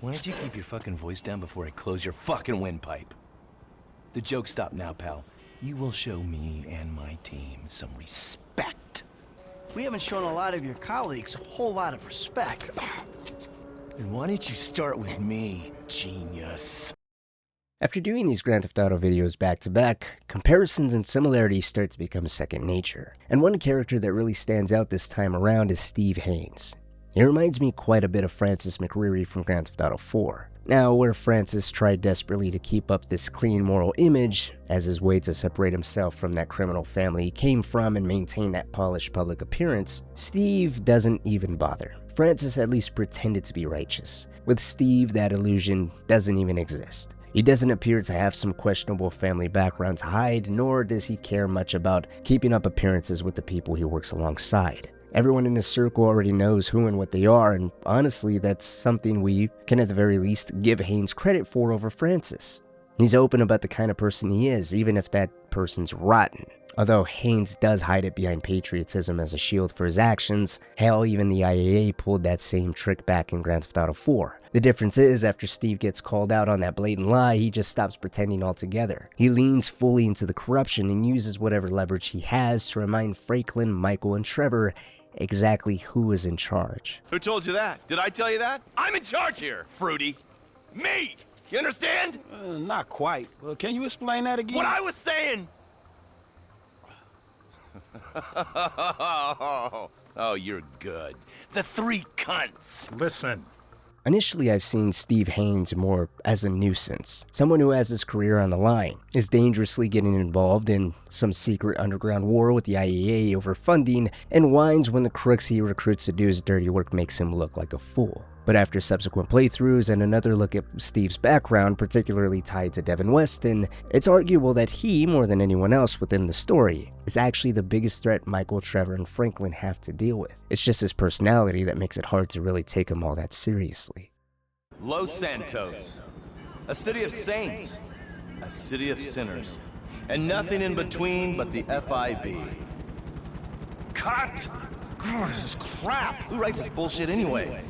Why don't you keep your fucking voice down before I close your fucking windpipe? The joke stopped now, pal. You will show me and my team some respect. We haven't shown a lot of your colleagues a whole lot of respect. And why don't you start with me, genius? After doing these Grand Theft Auto videos back to back, comparisons and similarities start to become second nature. And one character that really stands out this time around is Steve Haines. He reminds me quite a bit of Francis McReary from Grand Theft Auto 4. Now, where Francis tried desperately to keep up this clean moral image as his way to separate himself from that criminal family he came from and maintain that polished public appearance, Steve doesn't even bother. Francis at least pretended to be righteous. With Steve, that illusion doesn't even exist. He doesn't appear to have some questionable family background to hide, nor does he care much about keeping up appearances with the people he works alongside. Everyone in his circle already knows who and what they are, and honestly, that's something we can at the very least give Haines credit for over Francis. He's open about the kind of person he is, even if that person's rotten. Although Haines does hide it behind patriotism as a shield for his actions, hell, even the IAA pulled that same trick back in Grand Theft Auto 4. The difference is, after Steve gets called out on that blatant lie, he just stops pretending altogether. He leans fully into the corruption and uses whatever leverage he has to remind Franklin, Michael, and Trevor exactly who is in charge. Who told you that? Did I tell you that? I'm in charge here, Fruity. Me! You understand? Not quite. Can you explain that again? What I was saying! Oh, you're good. The three cunts. Listen. Initially, I've seen Steve Haines more as a nuisance, someone who has his career on the line, is dangerously getting involved in some secret underground war with the IAA over funding, and whines when the crooks he recruits to do his dirty work makes him look like a fool. But after subsequent playthroughs and another look at Steve's background, particularly tied to Devin Weston, it's arguable that he, more than anyone else within the story, is actually the biggest threat Michael, Trevor, and Franklin have to deal with. It's just his personality that makes it hard to really take him all that seriously. Los Santos, a city of saints, a city of sinners, and nothing in between but the FIB. Cut! God, this is crap! Who writes this bullshit anyway?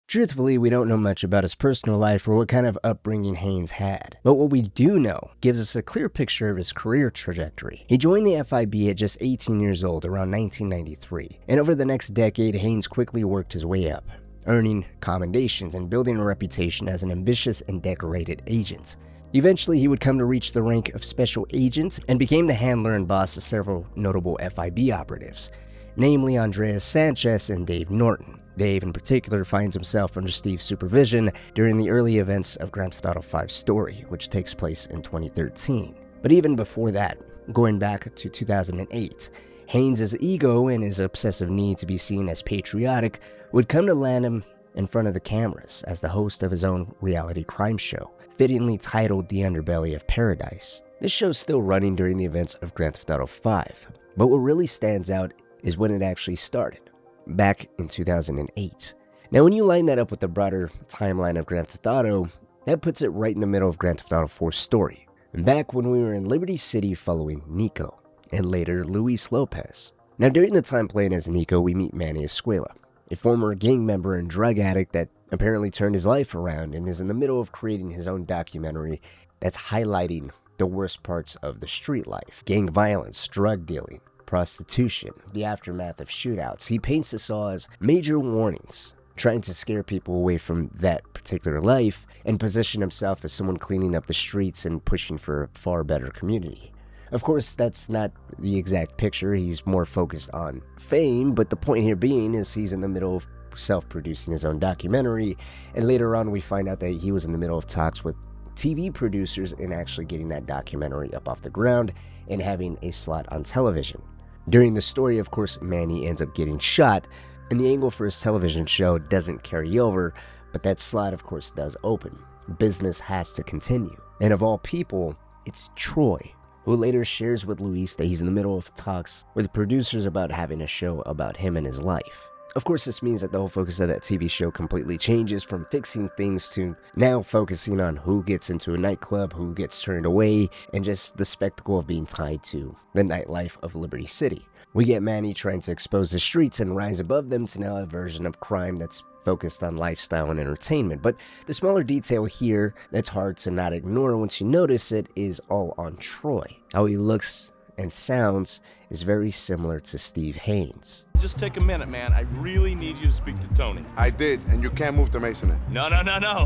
Truthfully, we don't know much about his personal life or what kind of upbringing Haines had. But what we do know gives us a clear picture of his career trajectory. He joined the FIB at just 18 years old around 1993, and over the next decade, Haines quickly worked his way up, earning commendations and building a reputation as an ambitious and decorated agent. Eventually, he would come to reach the rank of special agent and became the handler and boss of several notable FIB operatives, namely Andreas Sanchez and Dave Norton. Dave, in particular, finds himself under Steve's supervision during the early events of Grand Theft Auto 5's story, which takes place in 2013. But even before that, going back to 2008, Haines' ego and his obsessive need to be seen as patriotic would come to land him in front of the cameras as the host of his own reality crime show, fittingly titled The Underbelly of Paradise. This show's still running during the events of Grand Theft Auto 5, but what really stands out is when it actually started, back in 2008. Now, when you line that up with the broader timeline of Grand Theft Auto, that puts it right in the middle of Grand Theft Auto 4's story, back when we were in Liberty City following Nico, and later Luis Lopez. Now, during the time playing as Nico, we meet Manny Escuela, a former gang member and drug addict that apparently turned his life around and is in the middle of creating his own documentary that's highlighting the worst parts of the street life: gang violence, drug dealing, prostitution, the aftermath of shootouts. He paints this all as major warnings, trying to scare people away from that particular life and position himself as someone cleaning up the streets and pushing for a far better community. Of course, that's not the exact picture. He's more focused on fame, but the point here being is he's in the middle of self-producing his own documentary, and later on we find out that he was in the middle of talks with TV producers and actually getting that documentary up off the ground and having a slot on television. During the story, of course, Manny ends up getting shot, and the angle for his television show doesn't carry over, but that slot, of course, does open. Business has to continue. And of all people, it's Troy, who later shares with Luis that he's in the middle of talks with producers about having a show about him and his life. Of course, this means that the whole focus of that TV show completely changes from fixing things to now focusing on who gets into a nightclub, who gets turned away, and just the spectacle of being tied to the nightlife of Liberty City. We get Manny trying to expose the streets and rise above them to now a version of crime that's focused on lifestyle and entertainment. But the smaller detail here that's hard to not ignore once you notice it is all on Troy. How he looks and sounds is very similar to Steve Haines. Just take a minute, man. I really need you to speak to Tony. I did, and you can't move to Masonite. No,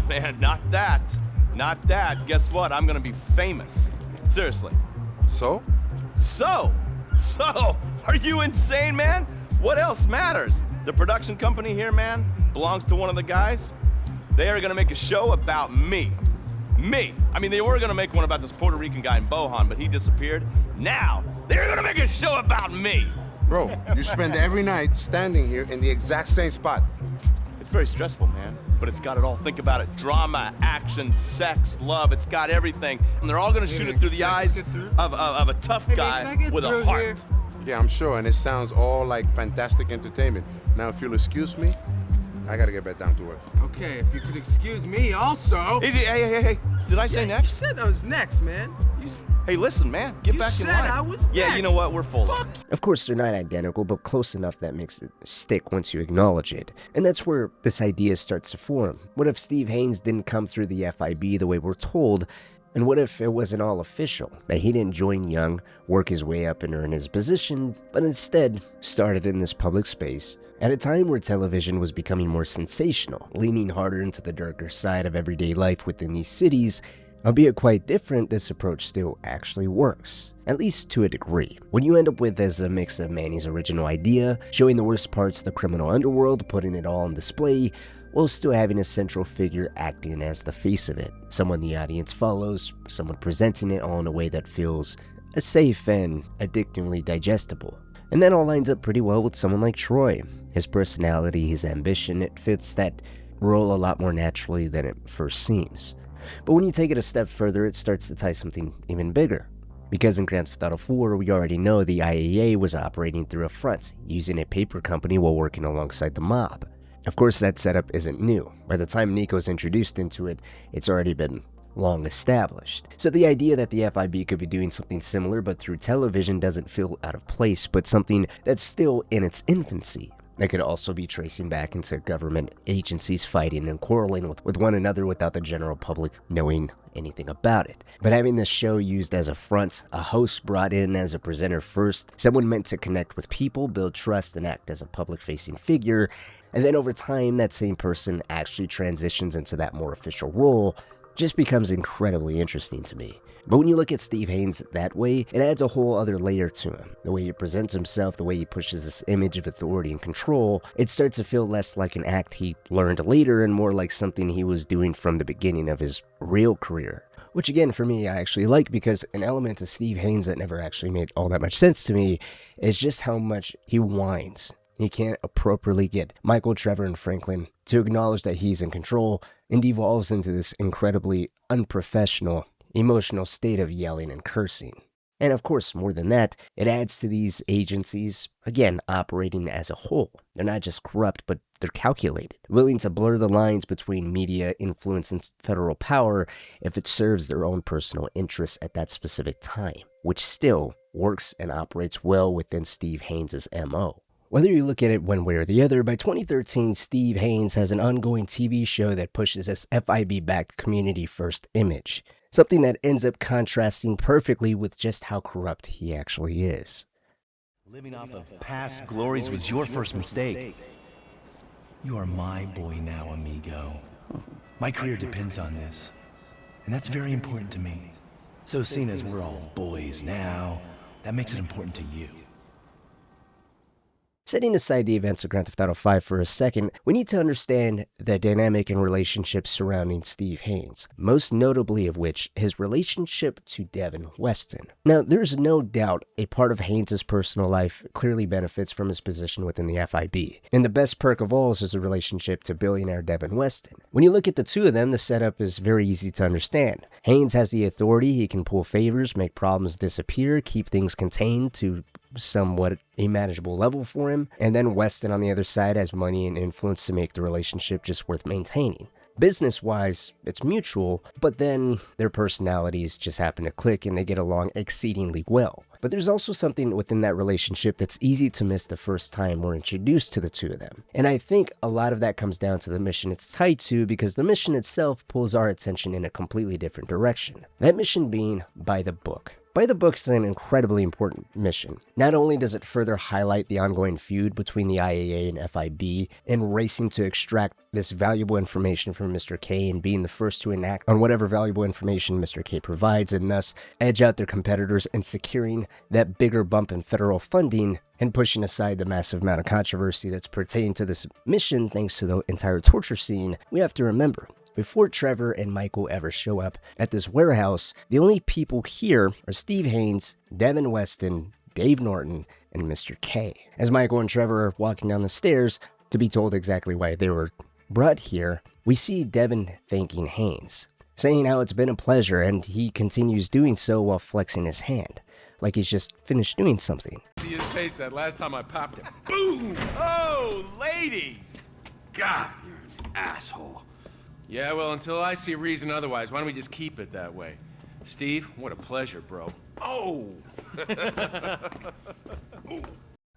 man. Not that. Not that. Guess what? I'm gonna be famous. Seriously. So? So, are you insane, man? What else matters? The production company here, man, belongs to one of the guys. They are gonna make a show about me. Me. I mean, they were gonna make one about this Puerto Rican guy in Bohan, but he disappeared. Now, they're gonna make a show about me. Bro, you spend every night standing here in the exact same spot. It's very stressful, man, but it's got it all. Think about it. Drama, action, sex, love. It's got everything. And they're all gonna shoot it through the eyes of a tough guy with a heart. Yeah, I'm sure, and it sounds all like fantastic entertainment. Now, if you'll excuse me, I gotta get back down to earth. Okay, if you could excuse me also. Hey. Did I say next? You said I was next, man. Hey, listen, man. Get back in line. You said I was next. Yeah, you know what? We're full of it. Of course, they're not identical, but close enough that makes it stick once you acknowledge it. And that's where this idea starts to form. What if Steve Haines didn't come through the FIB the way we're told? And what if it wasn't all official? That he didn't join young, work his way up and earn his position, but instead started in this public space at a time where television was becoming more sensational, leaning harder into the darker side of everyday life within these cities. Albeit quite different, this approach still actually works, at least to a degree. What you end up with is a mix of Manny's original idea, showing the worst parts of the criminal underworld, putting it all on display, while still having a central figure acting as the face of it, someone the audience follows, someone presenting it all in a way that feels safe and addictingly digestible. And that all lines up pretty well with someone like Troy. His personality, his ambition, it fits that role a lot more naturally than it first seems. But when you take it a step further, it starts to tie something even bigger. Because in Grand Theft Auto 4, we already know the IAA was operating through a front, using a paper company while working alongside the mob. Of course, that setup isn't new. By the time Nico's introduced into it, it's already been long established. So the idea that the FIB could be doing something similar but through television doesn't feel out of place, but something that's still in its infancy. That could also be tracing back into government agencies fighting and quarreling with one another without the general public knowing anything about it. But having this show used as a front, a host brought in as a presenter first, someone meant to connect with people, build trust, and act as a public-facing figure, and then over time that same person actually transitions into that more official role, just becomes incredibly interesting to me. But when you look at Steve Haines that way, it adds a whole other layer to him. The way he presents himself, the way he pushes this image of authority and control, it starts to feel less like an act he learned later and more like something he was doing from the beginning of his real career. Which again, for me, I actually like, because an element of Steve Haines that never actually made all that much sense to me is just how much he whines. He can't appropriately get Michael, Trevor, and Franklin to acknowledge that he's in control, and devolves into this incredibly unprofessional, emotional state of yelling and cursing. And of course, more than that, it adds to these agencies, again, operating as a whole. They're not just corrupt, but they're calculated, willing to blur the lines between media influence and federal power if it serves their own personal interests at that specific time, which still works and operates well within Steve Haines' MO. Whether you look at it one way or the other, by 2013, Steve Haines has an ongoing TV show that pushes this FIB-backed community-first image, something that ends up contrasting perfectly with just how corrupt he actually is. Living off of past glories was your first mistake. You are my boy now, amigo. My career depends on this, and that's very important to me. So seeing as we're all boys now, that makes it important to you. Setting aside the events of Grand Theft Auto 5 for a second, we need to understand the dynamic and relationships surrounding Steve Haines, most notably of which his relationship to Devin Weston. Now, there's no doubt a part of Haines' personal life clearly benefits from his position within the FIB, and the best perk of all is his relationship to billionaire Devin Weston. When you look at the two of them, the setup is very easy to understand. Haines has the authority, he can pull favors, make problems disappear, keep things contained to somewhat a manageable level for him, and then Weston on the other side has money and influence to make the relationship just worth maintaining. Business-wise, it's mutual, but then their personalities just happen to click and they get along exceedingly well. But there's also something within that relationship that's easy to miss the first time we're introduced to the two of them. And I think a lot of that comes down to the mission it's tied to, because the mission itself pulls our attention in a completely different direction. That mission being by the book. By the Book is an incredibly important mission. Not only does it further highlight the ongoing feud between the IAA and FIB in racing to extract this valuable information from Mr. K and being the first to enact on whatever valuable information Mr. K provides, and thus edge out their competitors in securing that bigger bump in federal funding and pushing aside the massive amount of controversy that's pertaining to this mission thanks to the entire torture scene. We have to remember, before Trevor and Michael ever show up at this warehouse, the only people here are Steve Haines, Devin Weston, Dave Norton, and Mr. K. As Michael and Trevor are walking down the stairs to be told exactly why they were brought here, we see Devin thanking Haines, saying how it's been a pleasure, and he continues doing so while flexing his hand, like he's just finished doing something. See his face that last time I popped him. Boom! Oh, ladies! God, you're an asshole. Yeah, well, until I see reason otherwise, why don't we just keep it that way? Steve, what a pleasure, bro. Oh!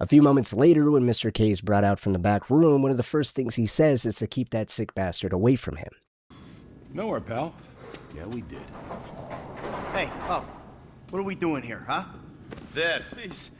A few moments later, when Mr. K is brought out from the back room, one of the first things he says is to keep that sick bastard away from him. Nowhere, pal. Yeah, we did. Hey, oh, what are we doing here, huh? This. Please,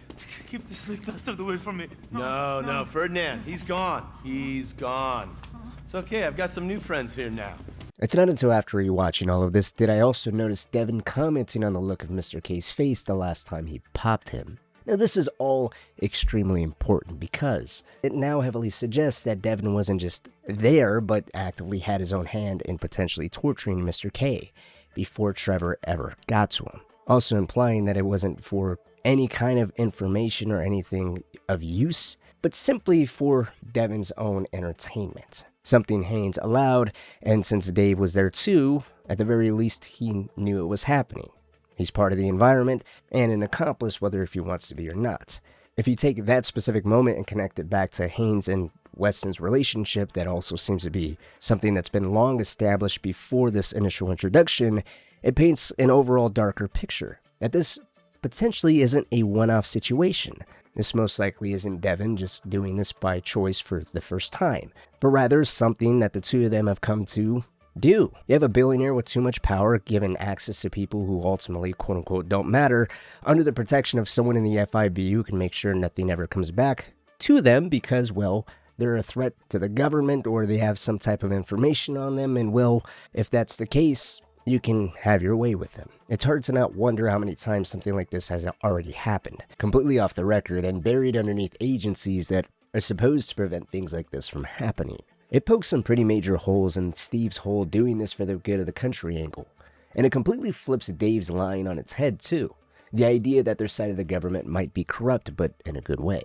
keep this sick bastard away from me. No, Ferdinand, he's gone. He's gone. It's okay, I've got some new friends here now. It's not until after rewatching all of this did I also notice Devin commenting on the look of Mr. K's face the last time he popped him. Now, this is all extremely important because it now heavily suggests that Devin wasn't just there, but actively had his own hand in potentially torturing Mr. K before Trevor ever got to him. Also implying that it wasn't for any kind of information or anything of use, but simply for Devin's own entertainment. Something Haines allowed, and since Dave was there too, at the very least he knew it was happening. He's part of the environment and an accomplice whether if he wants to be or not. If you take that specific moment and connect it back to Haines and Weston's relationship, that also seems to be something that's been long established before this initial introduction, it paints an overall darker picture, that this potentially isn't a one-off situation. This most likely isn't Devin just doing this by choice for the first time, but rather something that the two of them have come to do. You have a billionaire with too much power given access to people who ultimately quote-unquote don't matter under the protection of someone in the FIB who can make sure nothing ever comes back to them because, well, they're a threat to the government or they have some type of information on them, and well, if that's the case, you can have your way with them. It's hard to not wonder how many times something like this has already happened, completely off the record and buried underneath agencies that are supposed to prevent things like this from happening. It pokes some pretty major holes in Steve's whole doing this for the good of the country angle, and it completely flips Dave's line on its head too. The idea that their side of the government might be corrupt, but in a good way.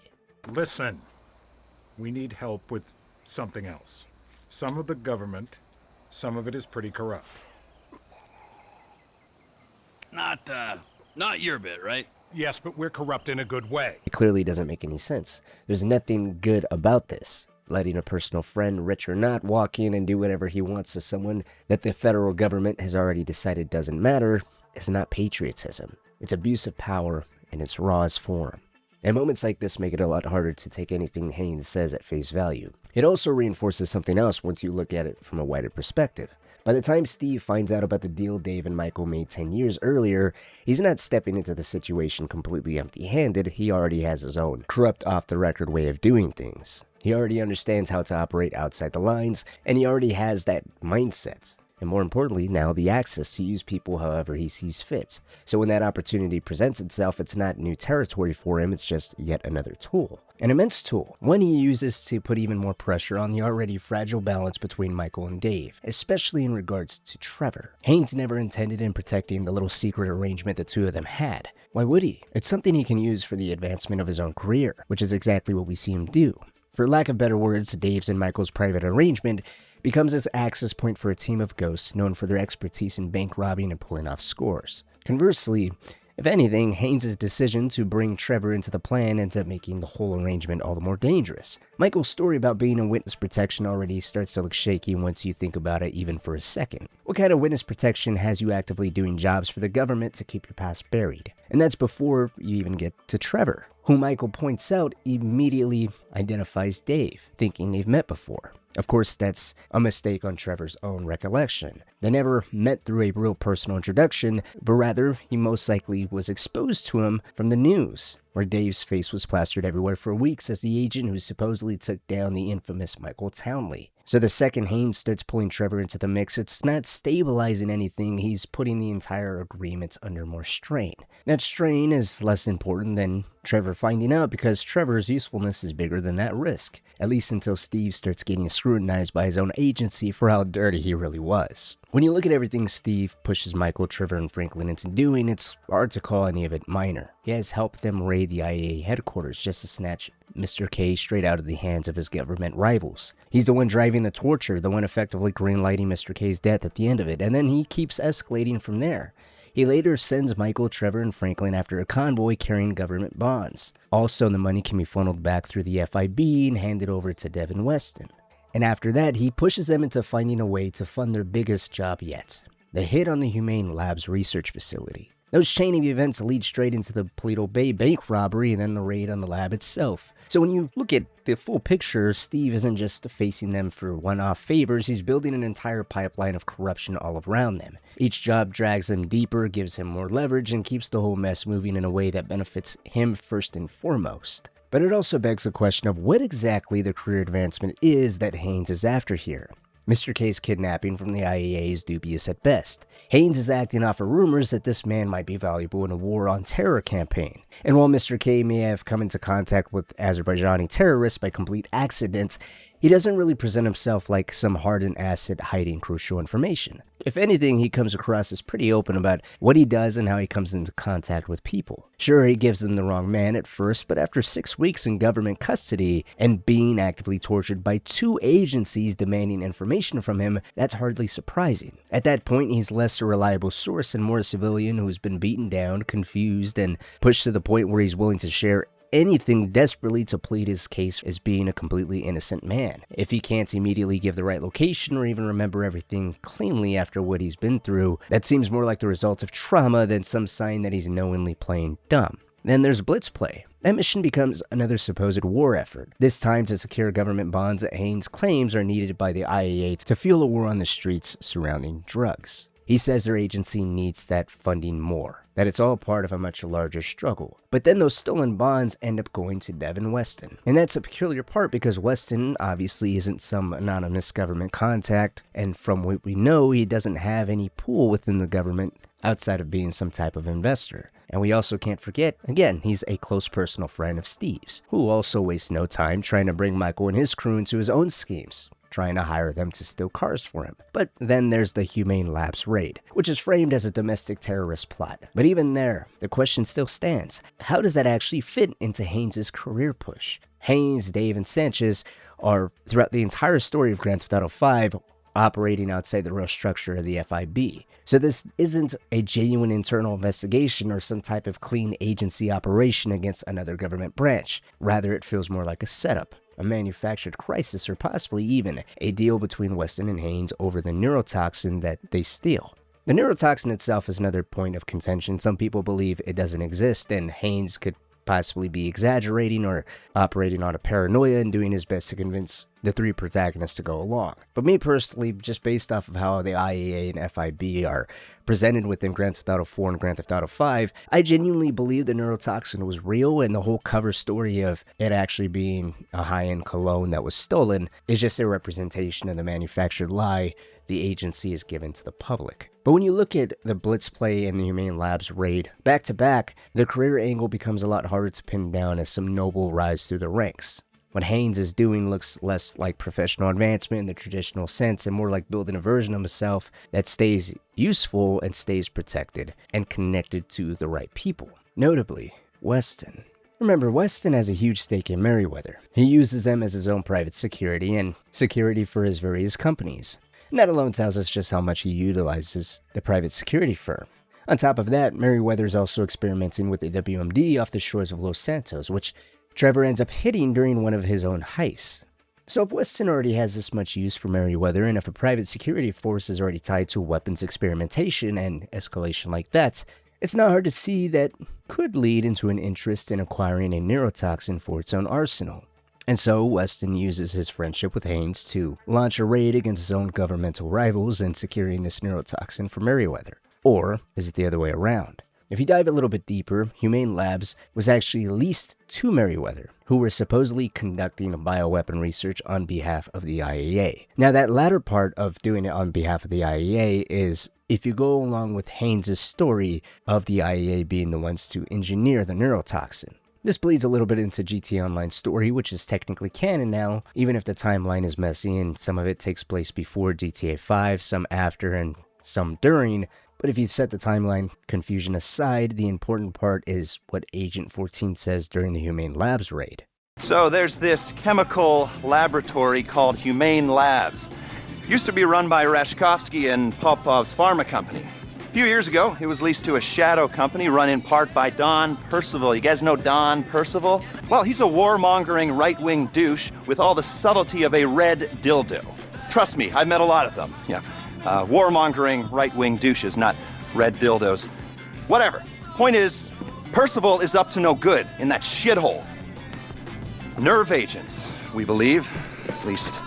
Listen, we need help with something else. Some of the government, some of it is pretty corrupt. Not your bit, right? Yes, but we're corrupt in a good way. It clearly doesn't make any sense. There's nothing good about this. Letting a personal friend, rich or not, walk in and do whatever he wants to someone that the federal government has already decided doesn't matter is not patriotism. It's abuse of power in its rawest form. And moments like this make it a lot harder to take anything Haines says at face value. It also reinforces something else once you look at it from a wider perspective. By the time Steve finds out about the deal Dave and Michael made 10 years earlier, he's not stepping into the situation completely empty-handed. He already has his own corrupt off-the-record way of doing things. He already understands how to operate outside the lines, and he already has that mindset. And more importantly, now the access to use people however he sees fit. So when that opportunity presents itself, it's not new territory for him, it's just yet another tool. An immense tool, one he uses to put even more pressure on the already fragile balance between Michael and Dave, especially in regards to Trevor. Haines never intended in protecting the little secret arrangement the two of them had. Why would he? It's something he can use for the advancement of his own career, which is exactly what we see him do. For lack of better words, Dave's and Michael's private arrangement becomes his access point for a team of ghosts known for their expertise in bank robbing and pulling off scores. Conversely, if anything, Haines' decision to bring Trevor into the plan ends up making the whole arrangement all the more dangerous. Michael's story about being in witness protection already starts to look shaky once you think about it even for a second. What kind of witness protection has you actively doing jobs for the government to keep your past buried? And that's before you even get to Trevor, who Michael points out immediately identifies Dave, thinking they've met before. Of course, that's a mistake on Trevor's own recollection. They never met through a real personal introduction, but rather he most likely was exposed to him from the news, where Dave's face was plastered everywhere for weeks as the agent who supposedly took down the infamous Michael Townley. So the second Haines starts pulling Trevor into the mix, it's not stabilizing anything, he's putting the entire agreement under more strain. That strain is less important than Trevor finding out because Trevor's usefulness is bigger than that risk, at least until Steve starts getting scrutinized by his own agency for how dirty he really was. When you look at everything Steve pushes Michael, Trevor, and Franklin into doing, it's hard to call any of it minor. He has helped them raid the IAA headquarters just to snatch Mr. K straight out of the hands of his government rivals. He's the one driving the torture, the one effectively greenlighting Mr. K's death at the end of it, and then he keeps escalating from there. He later sends Michael, Trevor, and Franklin after a convoy carrying government bonds. Also, the money can be funneled back through the FIB and handed over to Devin Weston. And after that, he pushes them into finding a way to fund their biggest job yet, the hit on the Humane Labs research facility. Those chain of events lead straight into the Paleto Bay bank robbery and then the raid on the lab itself. So when you look at the full picture, Steve isn't just facing them for one-off favors, he's building an entire pipeline of corruption all around them. Each job drags them deeper, gives him more leverage, and keeps the whole mess moving in a way that benefits him first and foremost. But it also begs the question of what exactly the career advancement is that Haines is after here. Mr. K's kidnapping from the IAA is dubious at best. Haines is acting off of rumors that this man might be valuable in a war on terror campaign. And while Mr. K may have come into contact with Azerbaijani terrorists by complete accident, he doesn't really present himself like some hardened asset hiding crucial information. If anything, he comes across as pretty open about what he does and how he comes into contact with people. Sure, he gives them the wrong man at first, but after 6 weeks in government custody and being actively tortured by 2 agencies demanding information from him, that's hardly surprising. At that point, he's less a reliable source and more a civilian who's been beaten down, confused, and pushed to the point where he's willing to share anything desperately to plead his case as being a completely innocent man. If he can't immediately give the right location or even remember everything cleanly after what he's been through, that seems more like the result of trauma than some sign that he's knowingly playing dumb. Then there's Blitz Play. That mission becomes another supposed war effort, this time to secure government bonds that Haines claims are needed by the IAA to fuel a war on the streets surrounding drugs. He says their agency needs that funding more, that it's all part of a much larger struggle. But then those stolen bonds end up going to Devin Weston. And that's a peculiar part because Weston obviously isn't some anonymous government contact, and from what we know, he doesn't have any pull within the government outside of being some type of investor. And we also can't forget, again, he's a close personal friend of Steve's, who also wastes no time trying to bring Michael and his crew into his own schemes, trying to hire them to steal cars for him. But then there's the Humane Labs raid, which is framed as a domestic terrorist plot. But even there, the question still stands. How does that actually fit into Haines' career push? Haines, Dave, and Sanchez are, throughout the entire story of Grand Theft Auto 5, operating outside the real structure of the FIB. So this isn't a genuine internal investigation or some type of clean agency operation against another government branch. Rather, it feels more like a setup, a manufactured crisis, or possibly even a deal between Weston and Haines over the neurotoxin that they steal. The neurotoxin itself is another point of contention. Some people believe it doesn't exist and Haines could possibly be exaggerating or operating on a paranoia and doing his best to convince the 3 protagonists to go along. But me personally, just based off of how the IAA and FIB are presented within Grand Theft Auto 4 and Grand Theft Auto 5, I genuinely believe the neurotoxin was real, and the whole cover story of it actually being a high-end cologne that was stolen is just a representation of the manufactured lie the agency is given to the public. But when you look at the Blitz Play and the Humane Labs raid back to back, the career angle becomes a lot harder to pin down as some noble rise through the ranks. What Haines is doing looks less like professional advancement in the traditional sense and more like building a version of himself that stays useful and stays protected and connected to the right people. Notably, Weston. Remember, Weston has a huge stake in Merryweather. He uses them as his own private security and security for his various companies. And that alone tells us just how much he utilizes the private security firm. On top of that, Merryweather is also experimenting with a WMD off the shores of Los Santos, which Trevor ends up hitting during one of his own heists. So if Weston already has this much use for Merryweather, and if a private security force is already tied to weapons experimentation and escalation like that, it's not hard to see that could lead into an interest in acquiring a neurotoxin for its own arsenal. And so Weston uses his friendship with Haines to launch a raid against his own governmental rivals in securing this neurotoxin for Merryweather. Or is it the other way around? If you dive a little bit deeper, Humane Labs was actually leased to Merryweather, who were supposedly conducting bioweapon research on behalf of the IAA. Now, that latter part of doing it on behalf of the IAA is if you go along with Haines' story of the IAA being the ones to engineer the neurotoxin. This bleeds a little bit into GTA Online's story, which is technically canon now, even if the timeline is messy and some of it takes place before GTA 5, some after, and some during. But if you set the timeline confusion aside, the important part is what Agent 14 says during the Humane Labs raid. So there's this chemical laboratory called Humane Labs. Used to be run by Rashkovsky and Popov's pharma company. A few years ago, it was leased to a shadow company run in part by Don Percival. You guys know Don Percival? Well, he's a warmongering right-wing douche with all the subtlety of a red dildo. Trust me, I've met a lot of them. Yeah. Warmongering right-wing douches, not red dildos. Whatever. Point is, Percival is up to no good in that shithole. Nerve agents, we believe. At least,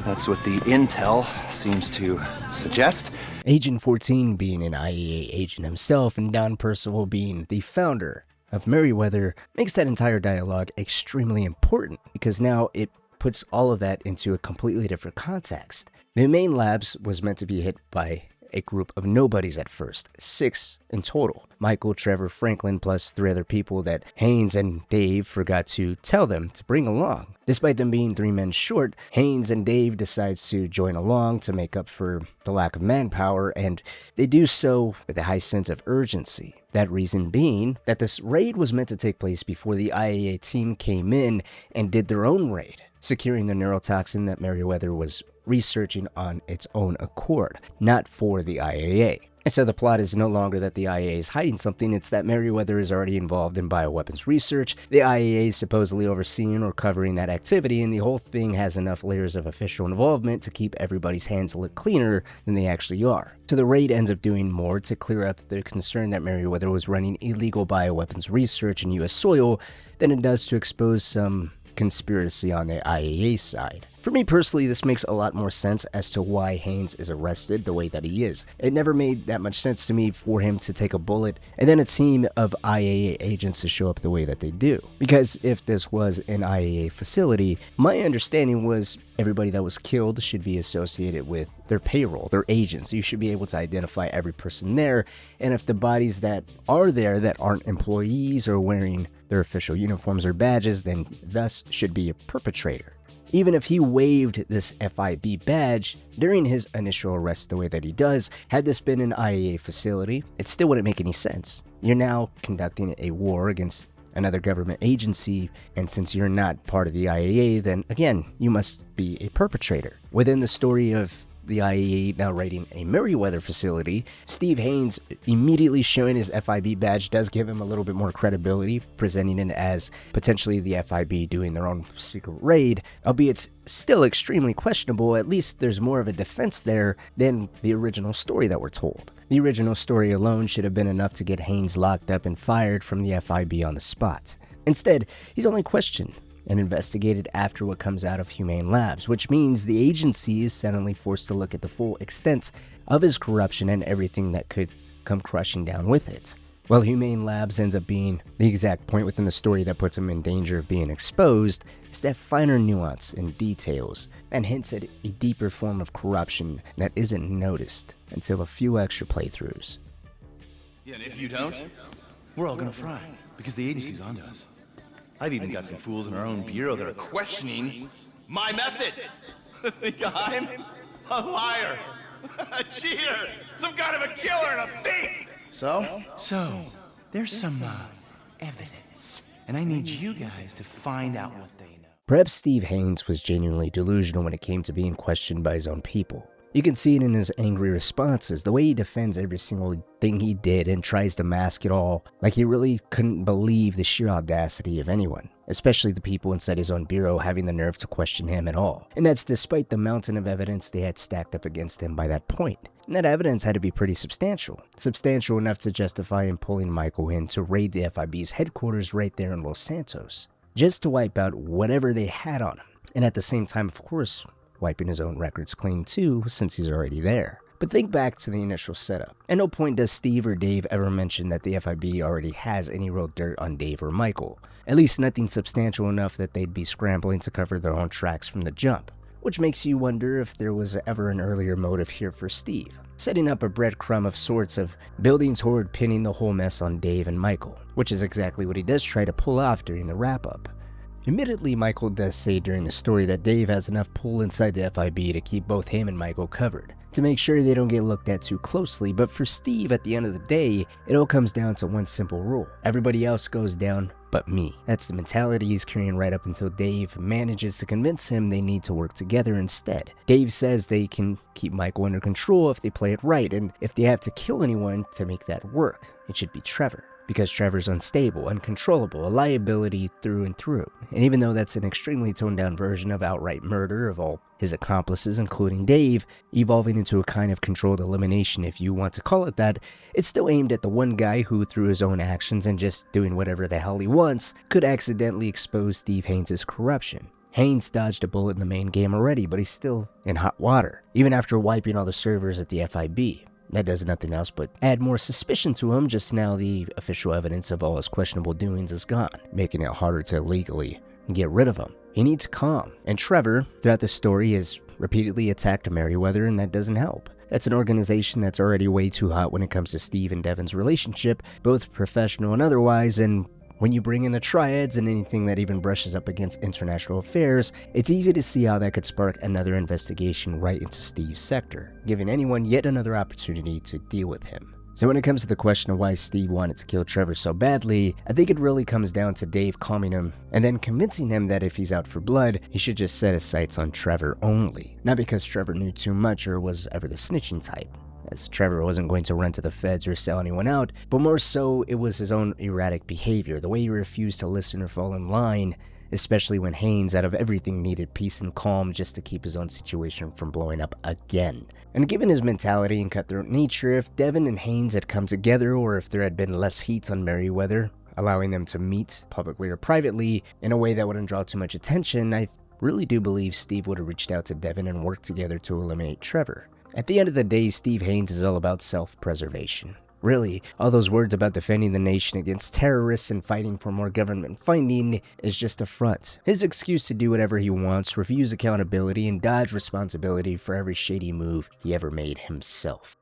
that's what the intel seems to suggest. Agent 14 being an IAA agent himself and Don Percival being the founder of Merryweather makes that entire dialogue extremely important because now it puts all of that into a completely different context. The Humane Labs was meant to be hit by a group of nobodies at first, 6 in total. Michael, Trevor, Franklin, plus 3 other people that Haines and Dave forgot to tell them to bring along. Despite them being 3 men short, Haines and Dave decides to join along to make up for the lack of manpower, and they do so with a high sense of urgency. That reason being that this raid was meant to take place before the IAA team came in and did their own raid, securing the neurotoxin that Merryweather was researching on its own accord, not for the IAA. And so the plot is no longer that the IAA is hiding something, it's that Merryweather is already involved in bioweapons research, the IAA is supposedly overseeing or covering that activity, and the whole thing has enough layers of official involvement to keep everybody's hands a little cleaner than they actually are. So the raid ends up doing more to clear up the concern that Merryweather was running illegal bioweapons research in US soil than it does to expose some conspiracy on the IAA side. For me personally, this makes a lot more sense as to why Haines is arrested the way that he is. It never made that much sense to me for him to take a bullet and then a team of IAA agents to show up the way that they do. Because if this was an IAA facility, my understanding was everybody that was killed should be associated with their payroll, their agents. You should be able to identify every person there, and if the bodies that are there that aren't employees or wearing their official uniforms or badges, then thus should be a perpetrator. Even if he waived this FIB badge during his initial arrest the way that he does, had this been an IAA facility, it still wouldn't make any sense. You're now conducting a war against another government agency, and since you're not part of the IAA, then again, you must be a perpetrator. Within the story of the IAA now raiding a Merryweather facility, Steve Haines immediately showing his FIB badge does give him a little bit more credibility, presenting it as potentially the FIB doing their own secret raid, albeit still extremely questionable. At least there's more of a defense there than the original story that we're told. The original story alone should have been enough to get Haines locked up and fired from the FIB on the spot. Instead, he's only questioned and investigated after what comes out of Humane Labs, which means the agency is suddenly forced to look at the full extent of his corruption and everything that could come crushing down with it. Well, Humane Labs ends up being the exact point within the story that puts him in danger of being exposed, is that finer nuance and details, and hints at a deeper form of corruption that isn't noticed until a few extra playthroughs. Yeah, and if you don't, we're all gonna fry, because the agency's onto us. I've even got some fools in our own bureau that are questioning my methods. Think I'm a liar, a cheater, some kind of a killer and a thief. So there's some evidence, and I need you guys to find out what they know. Perhaps Steve Haines was genuinely delusional when it came to being questioned by his own people. You can see it in his angry responses, the way he defends every single thing he did and tries to mask it all, like he really couldn't believe the sheer audacity of anyone, especially the people inside his own bureau having the nerve to question him at all. And that's despite the mountain of evidence they had stacked up against him by that point. And that evidence had to be pretty substantial enough to justify him pulling Michael in to raid the FIB's headquarters right there in Los Santos, just to wipe out whatever they had on him, and at the same time, of course, wiping his own records clean too, since he's already there. But think back to the initial setup. At no point does Steve or Dave ever mention that the FIB already has any real dirt on Dave or Michael, at least nothing substantial enough that they'd be scrambling to cover their own tracks from the jump, which makes you wonder if there was ever an earlier motive here for Steve, setting up a breadcrumb of sorts of building toward pinning the whole mess on Dave and Michael, which is exactly what he does try to pull off during the wrap-up. Admittedly, Michael does say during the story that Dave has enough pull inside the FIB to keep both him and Michael covered, to make sure they don't get looked at too closely, but for Steve, at the end of the day, it all comes down to one simple rule. Everybody else goes down but me. That's the mentality he's carrying right up until Dave manages to convince him they need to work together instead. Dave says they can keep Michael under control if they play it right, and if they have to kill anyone to make that work, it should be Trevor. Because Trevor's unstable, uncontrollable, a liability through and through. And even though that's an extremely toned-down version of outright murder of all his accomplices, including Dave, evolving into a kind of controlled elimination if you want to call it that, it's still aimed at the one guy who, through his own actions and just doing whatever the hell he wants, could accidentally expose Steve Haines' corruption. Haines dodged a bullet in the main game already, but he's still in hot water, even after wiping all the servers at the FIB. That does nothing else but add more suspicion to him. Just now the official evidence of all his questionable doings is gone, making it harder to legally get rid of him. He needs calm, and Trevor, throughout the story, has repeatedly attacked Merryweather, and that doesn't help. That's an organization that's already way too hot when it comes to Steve and Devin's relationship, both professional and otherwise, and when you bring in the triads and anything that even brushes up against international affairs, it's easy to see how that could spark another investigation right into Steve's sector, giving anyone yet another opportunity to deal with him. So when it comes to the question of why Steve wanted to kill Trevor so badly, I think it really comes down to Dave calming him and then convincing him that if he's out for blood, he should just set his sights on Trevor only. Not because Trevor knew too much or was ever the snitching type, as Trevor wasn't going to run to the feds or sell anyone out, but more so it was his own erratic behavior, the way he refused to listen or fall in line, especially when Haines, out of everything, needed peace and calm just to keep his own situation from blowing up again. And given his mentality and cutthroat nature, if Devin and Haines had come together, or if there had been less heat on Merryweather, allowing them to meet, publicly or privately, in a way that wouldn't draw too much attention, I really do believe Steve would have reached out to Devin and worked together to eliminate Trevor. At the end of the day, Steve Haines is all about self-preservation. Really, all those words about defending the nation against terrorists and fighting for more government funding is just a front. His excuse to do whatever he wants, refuse accountability, and dodge responsibility for every shady move he ever made himself.